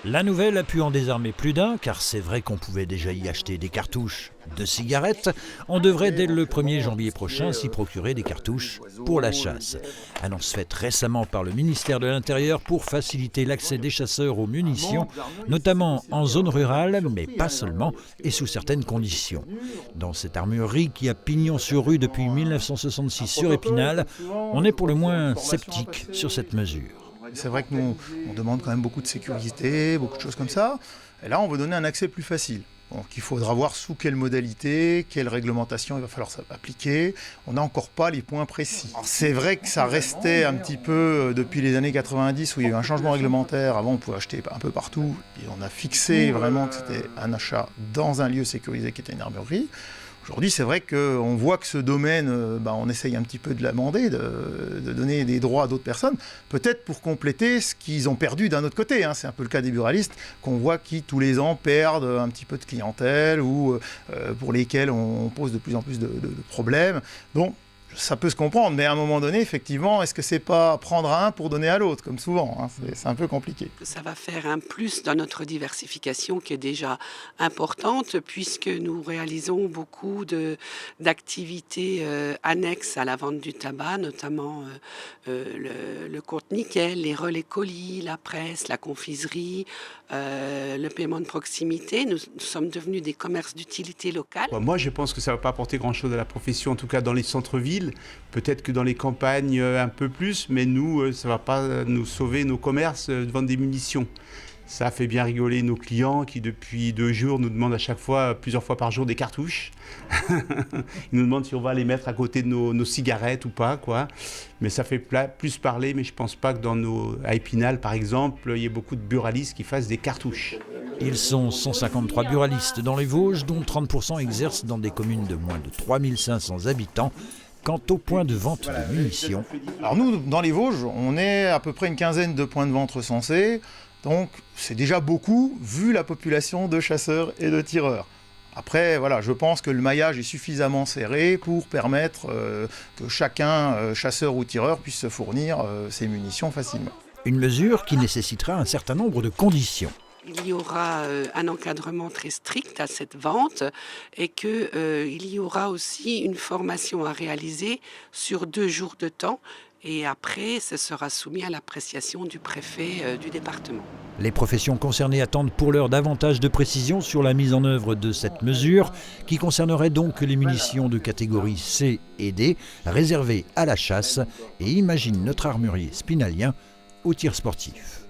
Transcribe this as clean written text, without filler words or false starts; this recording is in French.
La nouvelle a pu en désarmer plus d'un, car c'est vrai qu'on pouvait déjà y acheter des cartouches de cigarettes. On devrait dès le 1er janvier prochain s'y procurer des cartouches pour la chasse. Annonce faite récemment par le ministère de l'Intérieur pour faciliter l'accès des chasseurs aux munitions, notamment en zone rurale, mais pas seulement, et sous certaines conditions. Dans cette armurerie qui a pignon sur rue depuis 1966 sur Épinal, on est pour le moins sceptique sur cette mesure. C'est vrai que nous, on demande quand même beaucoup de sécurité, beaucoup de choses comme ça. Et là, on veut donner un accès plus facile. Donc il faudra voir sous quelle modalité, quelle réglementation il va falloir appliquer. On n'a encore pas les points précis. Alors, c'est vrai que ça restait un petit peu depuis les années 90 où il y a eu un changement réglementaire. Avant, on pouvait acheter un peu partout. Et on a fixé vraiment que c'était un achat dans un lieu sécurisé qui était une armurerie. Aujourd'hui, c'est vrai qu'on voit que ce domaine, on essaye un petit peu de l'amender, de donner des droits à d'autres personnes, peut-être pour compléter ce qu'ils ont perdu d'un autre côté. C'est un peu le cas des buralistes, qu'on voit qui, tous les ans, perdent un petit peu de clientèle ou pour lesquels on pose de plus en plus de problèmes. Donc, ça peut se comprendre, mais à un moment donné, effectivement, est-ce que c'est pas prendre à un pour donner à l'autre, comme souvent, c'est un peu compliqué. Ça va faire un plus dans notre diversification qui est déjà importante, puisque nous réalisons beaucoup d'activités annexes à la vente du tabac, notamment le compte nickel, les relais colis, la presse, la confiserie, le paiement de proximité. Nous sommes devenus des commerces d'utilité locale. Moi, je pense que ça ne va pas apporter grand-chose à la profession, en tout cas dans les centres-villes. Peut-être que dans les campagnes, un peu plus, mais nous, ça ne va pas nous sauver nos commerces de vendre des munitions. Ça fait bien rigoler nos clients qui, depuis 2 jours, nous demandent à chaque fois, plusieurs fois par jour, des cartouches. Ils nous demandent si on va les mettre à côté de nos cigarettes ou pas, quoi. Mais ça fait plus parler, mais je ne pense pas que à Épinal, par exemple, il y ait beaucoup de buralistes qui fassent des cartouches. Ils sont 153 buralistes dans les Vosges, dont 30% exercent dans des communes de moins de 3500 habitants. Quant au point de vente de munitions... Alors nous, dans les Vosges, on est à peu près une quinzaine de points de vente recensés. Donc c'est déjà beaucoup, vu la population de chasseurs et de tireurs. Après, voilà, je pense que le maillage est suffisamment serré pour permettre que chacun, chasseur ou tireur, puisse se fournir ses munitions facilement. Une mesure qui nécessitera un certain nombre de conditions. Il y aura un encadrement très strict à cette vente et qu'il y aura aussi une formation à réaliser sur 2 jours de temps. Et après, ce sera soumis à l'appréciation du préfet du département. Les professions concernées attendent pour l'heure davantage de précisions sur la mise en œuvre de cette mesure, qui concernerait donc les munitions de catégorie C et D, réservées à la chasse, et imagine notre armurier spinalien au tir sportif.